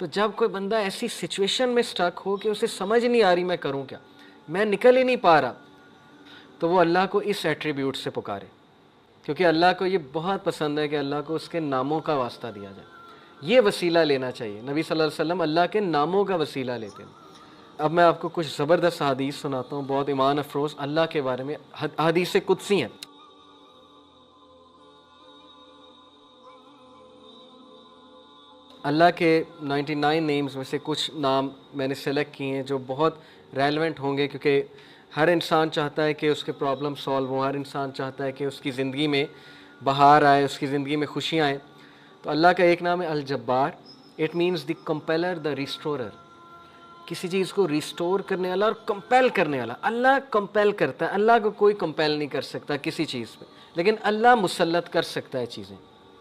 تو جب کوئی بندہ ایسی سچویشن میں سٹک ہو کہ اسے سمجھ نہیں آ رہی میں کروں کیا، میں نکل ہی نہیں پا رہا، تو وہ اللہ کو اس ایٹریبیوٹ سے پکارے، کیونکہ اللہ کو یہ بہت پسند ہے کہ اللہ کو اس کے ناموں کا واسطہ دیا جائے، یہ وسیلہ لینا چاہیے۔ نبی صلی اللہ علیہ وسلم اللہ کے ناموں کا وسیلہ لیتے ہیں۔ اب میں آپ کو کچھ زبردست حدیث سناتا ہوں، بہت ایمان افروز اللہ کے بارے میں حدیث قدسی ہیں۔ اللہ کے 99 نیمز میں سے کچھ نام میں نے سلیکٹ کیے ہیں جو بہت ریلیونٹ ہوں گے، کیونکہ ہر انسان چاہتا ہے کہ اس کے پرابلم سالو ہوں، ہر انسان چاہتا ہے کہ اس کی زندگی میں بہار آئے، اس کی زندگی میں خوشیاں آئیں۔ تو اللہ کا ایک نام ہے الجبار، اٹ مینز دی کمپیلر، دا ریسٹورر، کسی چیز کو ریسٹور کرنے والا اور کمپیل کرنے والا۔ اللہ کمپیل کرتا ہے، اللہ کو کوئی کمپیل نہیں کر سکتا کسی چیز پہ، لیکن اللہ مسلط کر سکتا ہے چیزیں،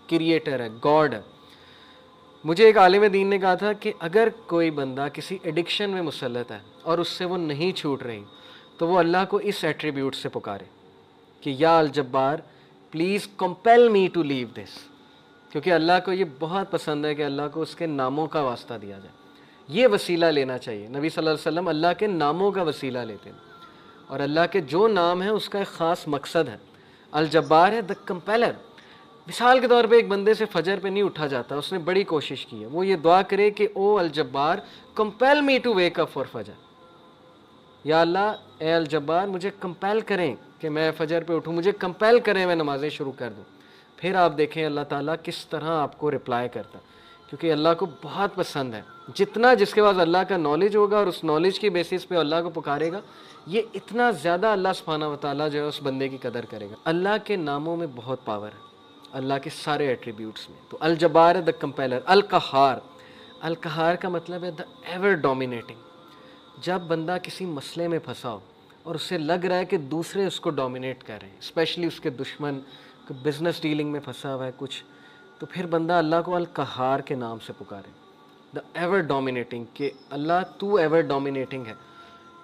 کریٹر ہے، گاڈ ہے۔ مجھے ایک عالم دین نے کہا تھا کہ اگر کوئی بندہ کسی ایڈکشن میں مسلط ہے اور اس سے وہ نہیں چھوٹ رہی، تو وہ اللہ کو اس ایٹریبیوٹ سے پکارے کہ یا الجبار پلیز کمپیل می ٹو لیو دس، کیونکہ اللہ کو یہ بہت پسند ہے کہ اللہ کو اس کے ناموں کا واسطہ دیا جائے، یہ وسیلہ لینا چاہیے۔ نبی صلی اللہ علیہ وسلم اللہ کے ناموں کا وسیلہ لیتے ہیں، اور اللہ کے جو نام ہیں اس کا ایک خاص مقصد ہے۔ الجبار ہے دا کمپیلر۔ مثال کے طور پہ ایک بندے سے فجر پہ نہیں اٹھا جاتا، اس نے بڑی کوشش کی ہے، وہ یہ دعا کرے کہ او الجبار compel me to wake up for فجر، یا اللہ اے الجبار مجھے کمپیل کریں کہ میں فجر پہ اٹھوں، مجھے کمپیل کریں میں نمازیں شروع کر دوں۔ پھر آپ دیکھیں اللہ تعالیٰ کس طرح آپ کو رپلائی کرتا ہے، کیونکہ اللہ کو بہت پسند ہے۔ جتنا جس کے پاس اللہ کا نالج ہوگا اور اس نالج کی بیسس پہ اللہ کو پکارے گا، یہ اتنا زیادہ اللہ سبحانہ و تعالیٰ جو ہے اس بندے کی قدر کرے گا۔ اللہ کے ناموں میں بہت پاور ہے، اللہ کے سارے ایٹریبیوٹس میں۔ تو الجبار ہے دا کمپیلر۔ القہار، القہار کا مطلب ہے دا ایور ڈومینیٹنگ۔ جب بندہ کسی مسئلے میں پھنسا ہو اور اسے لگ رہا ہے کہ دوسرے اس کو ڈومینیٹ کر رہے ہیں، اسپیشلی اس کے دشمن، بزنس ڈیلنگ میں پھنسا ہوا ہے کچھ، تو پھر بندہ اللہ کو القہار کے نام سے پکارے، دا ایور ڈومینیٹنگ، کہ اللہ تو ایور ڈومینیٹنگ ہے،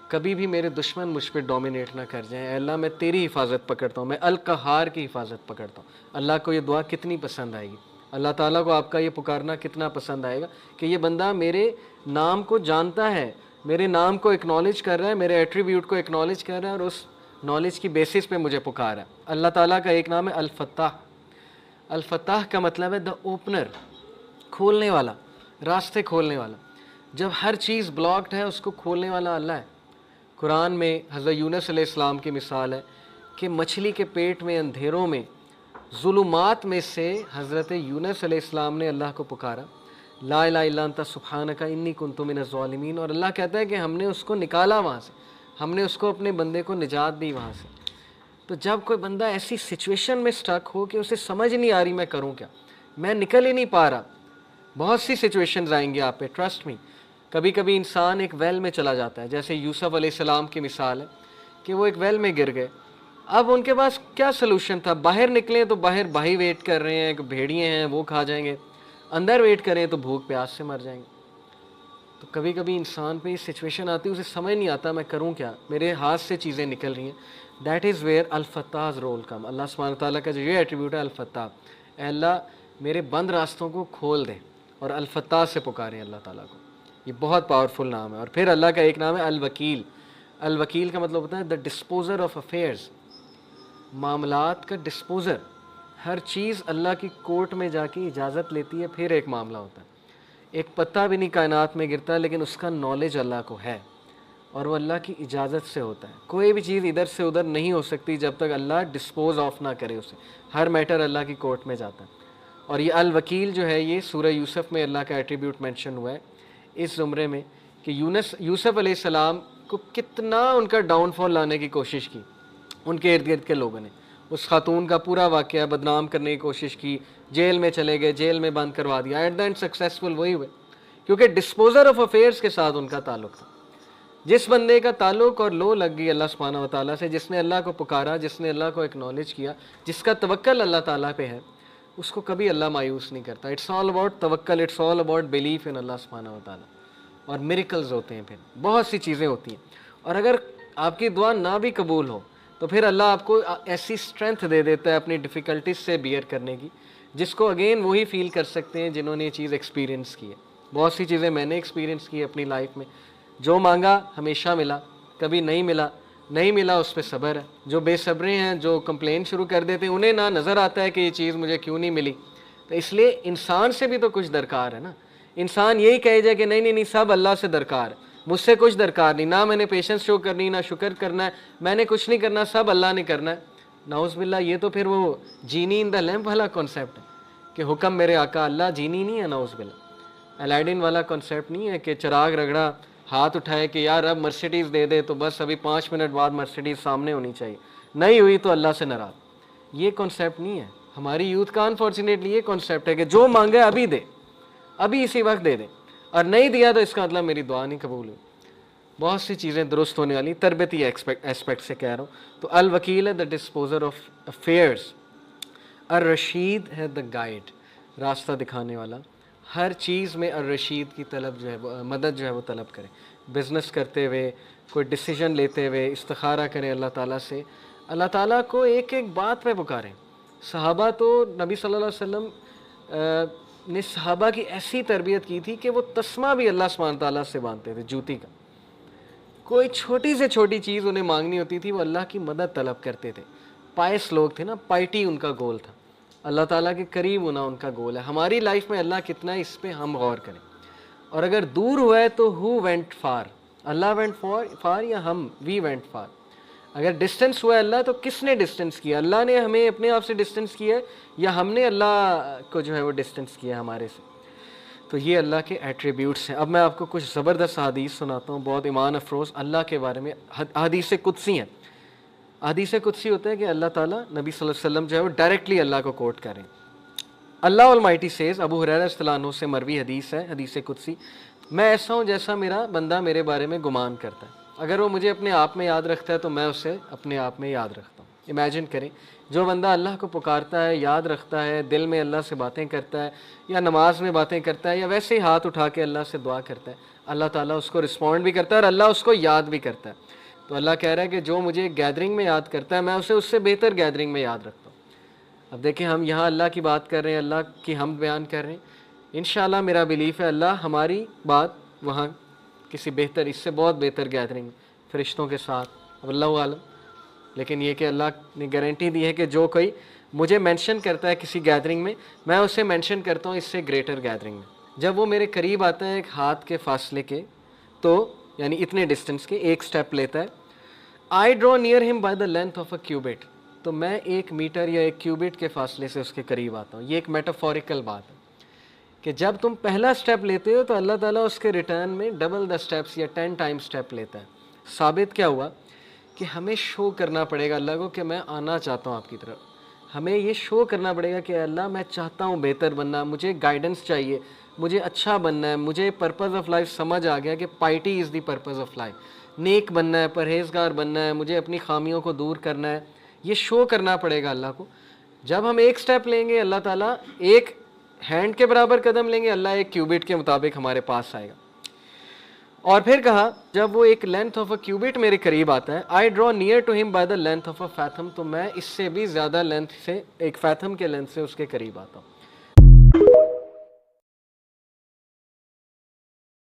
کبھی بھی میرے دشمن مجھ پہ ڈومینیٹ نہ کر جائیں، اے اللہ میں تیری حفاظت پکڑتا ہوں، میں القہار کی حفاظت پکڑتا ہوں۔ اللہ کو یہ دعا کتنی پسند آئے گی، اللہ تعالیٰ کو آپ کا یہ پکارنا کتنا پسند آئے گا کہ یہ بندہ میرے نام کو جانتا ہے، میرے نام کو اکنالج کر رہا ہے، میرے ایٹریبیوٹ کو اکنالج کر رہا ہے، اور اس نالج کی بیسس پہ مجھے پکار ہے۔ اللہ تعالیٰ کا ایک نام ہے الفتاح۔ الفتاح کا مطلب ہے دا اوپنر، کھولنے والا، راستے کھولنے والا۔ جب ہر چیز بلاکڈ ہے اس کو کھولنے والا اللہ ہے۔ قرآن میں حضرت یونس علیہ السلام کی مثال ہے کہ مچھلی کے پیٹ میں اندھیروں میں ظلمات میں سے حضرت یونس علیہ السلام نے اللہ کو پکارا، لا الہ الا انت سبحانک انی کنت من الظالمین، اور اللہ کہتا ہے کہ ہم نے اس کو نکالا وہاں سے، ہم نے اس کو اپنے بندے کو نجات دی وہاں سے۔ تو جب کوئی بندہ ایسی سچویشن میں سٹک ہو کہ اسے سمجھ نہیں آ رہی میں کروں کیا، میں نکل ہی نہیں پا رہا، بہت سی سچویشنز آئیں گی آپ پہ، ٹرسٹ می۔ کبھی کبھی انسان ایک ویل میں چلا جاتا ہے، جیسے یوسف علیہ السلام کی مثال ہے کہ وہ ایک ویل میں گر گئے۔ اب ان کے پاس کیا سلوشن تھا؟ باہر نکلیں تو باہر بھائی ویٹ کر رہے ہیں، بھیڑیے ہیں وہ کھا جائیں گے، اندر ویٹ کریں تو بھوک پیاس سے مر جائیں گے۔ تو کبھی کبھی انسان پہ یہ سچویشن آتی ہے، اسے سمجھ نہیں آتا میں کروں کیا، میرے ہاتھ سے چیزیں نکل رہی ہیں۔ دیٹ از ویئر الفتاح's رول کم۔ اللہ سبحانہ تعالیٰ کا جو یہ ایٹریبیوٹ ہے الفتاح، اے اللہ میرے بند راستوں کو کھول دے، اور الفتاح سے پکاریں اللہ تعالیٰ کو، یہ بہت پاورفل نام ہے۔ اور پھر اللہ کا ایک نام ہے الوکیل۔ الوکیل کا مطلب ہوتا ہے دا ڈسپوزر آف افیئرز، معاملات کا ڈسپوزر۔ ہر چیز اللہ کی کورٹ میں جا کے اجازت لیتی ہے پھر ایک معاملہ ہوتا ہے۔ ایک پتا بھی نہیں کائنات میں گرتا لیکن اس کا نالج اللہ کو ہے، اور وہ اللہ کی اجازت سے ہوتا ہے۔ کوئی بھی چیز ادھر سے ادھر نہیں ہو سکتی جب تک اللہ ڈسپوز آف نہ کرے اسے، ہر میٹر اللہ کی کورٹ میں جاتا ہے۔ اور یہ الوکیل جو ہے یہ سورہ یوسف میں اللہ کا ایٹریبیوٹ مینشن ہوا ہے اس زمرے میں، کہ یوسف علیہ السلام کو کتنا ان کا ڈاؤن فال لانے کی کوشش کی ان کے ارد گرد کے لوگوں نے، اس خاتون کا پورا واقعہ بدنام کرنے کی کوشش کی، جیل میں چلے گئے، جیل میں بند کروا دیا، ایٹ دا اینڈ سکسیسفل وہی ہوئے، کیونکہ ڈسپوزر آف افیئرس کے ساتھ ان کا تعلق تھا۔ جس بندے کا تعلق اور لو لگ گئی اللہ سبحانہ و تعالیٰ سے، جس نے اللہ کو پکارا، جس نے اللہ کو اکنالج کیا، جس کا توکل اللہ تعالیٰ پہ ہے، اس کو کبھی اللہ مایوس نہیں کرتا۔ اٹس آل اباؤٹ توکل، it's all about belief in اللہ سبحانہ و تعالیٰ۔ اور میریکلز ہوتے ہیں، پھر بہت سی چیزیں ہوتی ہیں، اور اگر آپ کی دعا نہ بھی قبول ہو تو پھر اللہ آپ کو ایسی اسٹرینتھ دے دیتا ہے اپنی ڈیفیکلٹیز سے بیئر کرنے کی، جس کو اگین وہی فیل کر سکتے ہیں جنہوں نے یہ چیز ایکسپیرینس کی ہے۔ بہت سی چیزیں میں نے ایکسپیرینس کی اپنی لائف میں. جو مانگا ہمیشہ ملا, کبھی نہیں ملا اس پہ صبر ہے. جو بے صبرے ہیں, جو کمپلین شروع کر دیتے ہیں, انہیں نہ نظر آتا ہے کہ یہ چیز مجھے کیوں نہیں ملی. تو اس لیے انسان سے بھی تو کچھ درکار ہے نا. انسان یہی کہے جائے کہ نہیں سب اللہ سے درکار ہے, مجھ سے کچھ درکار نہیں, نہ میں نے پیشنس شو کرنی, نہ شکر کرنا ہے, میں نے کچھ نہیں کرنا, سب اللہ نے کرنا ہے. نعوذ باللہ, یہ تو پھر وہ جینی ان دا لیمپ والا کانسیپٹ ہے کہ حکم میرے آقا اللہ, جینی نہیں ہے. نعوذ باللہ, الیڈن والا کانسیپٹ نہیں ہے کہ چراغ رگڑا, ہاتھ اٹھائے کہ یار اب مرسیڈیز دے دے تو بس ابھی 5 منٹ بعد مرسیڈیز سامنے ہونی چاہیے, نہیں ہوئی تو اللہ سے ناراض. یہ کانسیپٹ نہیں ہے. ہماری یوتھ کا انفارچونیٹلی یہ کانسیپٹ ہے کہ جو مانگے ابھی دے, ابھی اسی وقت دے دے, اور نہیں دیا تو اس کا مطلب میری دعا نہیں قبول ہوئی. بہت سی چیزیں درست ہونے والی, تربیتی ایسپیکٹ سے کہہ رہا ہوں. تو الوکیل ہے دا ڈسپوزر آف افیئرس, الرشید ہے دا گائیڈ, راستہ دکھانے والا. ہر چیز میں الرشید کی طلب جو ہے, مدد جو ہے وہ طلب کریں. بزنس کرتے ہوئے, کوئی ڈیسیجن لیتے ہوئے استخارہ کریں اللہ تعالیٰ سے, اللہ تعالیٰ کو ایک ایک بات پہ پکاریں. صحابہ تو نبی صلی اللہ علیہ وسلم نے صحابہ کی ایسی تربیت کی تھی کہ وہ تسمہ بھی اللہ سبحانہ تعالیٰ سے باندھتے تھے, جوتی کا. کوئی چھوٹی سے چھوٹی چیز انہیں مانگنی ہوتی تھی, وہ اللہ کی مدد طلب کرتے تھے. پائس لوگ تھے نا, پائٹی ان کا گول تھا, اللہ تعالیٰ کے قریب ہونا ان کا گول ہے. ہماری لائف میں اللہ کتنا ہے اس پہ ہم غور کریں. اور اگر دور ہوا ہے تو who went far, Allah went far یا ہم وی وینٹ فار. اگر ڈسٹینس ہوا ہے اللہ تو کس نے ڈسٹینس کیا, اللہ نے ہمیں اپنے آپ سے ڈسٹینس کیا ہے یا ہم نے اللہ کو جو ہے وہ ڈسٹینس کیا ہے ہمارے سے. تو یہ اللہ کے ایٹریبیوٹس ہیں. اب میں آپ کو کچھ زبردست حدیث سناتا ہوں, بہت ایمان افروز اللہ کے بارے میں. حدیث قدسی ہیں. حدیث قدسی ہوتا ہے کہ اللہ تعالیٰ نبی صلی اللہ علیہ وسلم جو ہے وہ ڈائریکٹلی اللہ کو کوٹ کریں. اللہ المائٹی سیز, ابو ہریرہ رضی اللہ عنہ سے مروی حدیث ہے, حدیث قدسی, میں ایسا ہوں جیسا میرا بندہ میرے بارے میں گمان کرتا ہے. اگر وہ مجھے اپنے آپ میں یاد رکھتا ہے تو میں اسے اپنے آپ میں یاد رکھتا ہوں. امیجن کریں, جو بندہ اللہ کو پکارتا ہے, یاد رکھتا ہے, دل میں اللہ سے باتیں کرتا ہے, یا نماز میں باتیں کرتا ہے, یا ویسے ہی ہاتھ اٹھا کے اللہ سے دعا کرتا ہے, اللہ تعالیٰ اس کو رسپونڈ بھی کرتا ہے اور اللہ اس کو یاد بھی کرتا ہے. تو اللہ کہہ رہا ہے کہ جو مجھے گیدرنگ میں یاد کرتا ہے میں اسے اس سے بہتر گیدرنگ میں یاد رکھتا ہوں. اب دیکھیں, ہم یہاں اللہ کی بات کر رہے ہیں, اللہ کی حمد بیان کر رہے ہیں. انشاءاللہ میرا بلیف ہے اللہ ہماری بات وہاں کسی بہتر, اس سے بہت بہتر گیدرنگ فرشتوں کے ساتھ, اب اللہ عالم. لیکن یہ کہ اللہ نے گارنٹی دی ہے کہ جو کوئی مجھے مینشن کرتا ہے کسی گیدرنگ میں اسے مینشن کرتا ہوں اس سے گریٹر گیدرنگ میں. جب وہ میرے قریب آتا ہے ایک ہاتھ کے فاصلے کے, تو یعنی اتنے ڈسٹینس کے, ایک سٹیپ لیتا ہے, آئی ڈرا نیئر ہم by the length of a cubit, تو میں 1 میٹر یا 1 کیوبٹ کے فاصلے سے اس کے قریب آتا ہوں. یہ ایک میٹافوریکل بات ہے کہ جب تم پہلا سٹیپ لیتے ہو تو اللہ تعالیٰ اس کے ریٹرن میں ڈبل دا سٹیپس یا 10 ٹائم سٹیپ لیتا ہے. ثابت کیا ہوا کہ ہمیں شو کرنا پڑے گا اللہ کو کہ میں آنا چاہتا ہوں آپ کی طرف. ہمیں یہ شو کرنا پڑے گا کہ اللہ میں چاہتا ہوں بہتر بننا, مجھے گائیڈنس چاہیے, مجھے اچھا بننا ہے, مجھے پرپز آف لائف سمجھ آ گیا کہ piety is the purpose of life, نیک بننا ہے, پرہیزگار بننا ہے, مجھے اپنی خامیوں کو دور کرنا ہے. یہ شو کرنا پڑے گا اللہ کو. جب ہم ایک سٹیپ لیں گے اللہ تعالیٰ ایک ہینڈ کے برابر قدم لیں گے, اللہ 1 کیوبٹ کے مطابق ہمارے پاس آئے گا. اور پھر کہا جب وہ ایک لینتھ آف اے کیوبٹ میرے قریب آتا ہے, آئی ڈرا نیئر ٹو ہم بائی دا لینتھ آف اے فیتھم, تو میں اس سے بھی زیادہ لینتھ سے, ایک فیتھم کے لینتھ سے اس کے قریب آتا ہوں.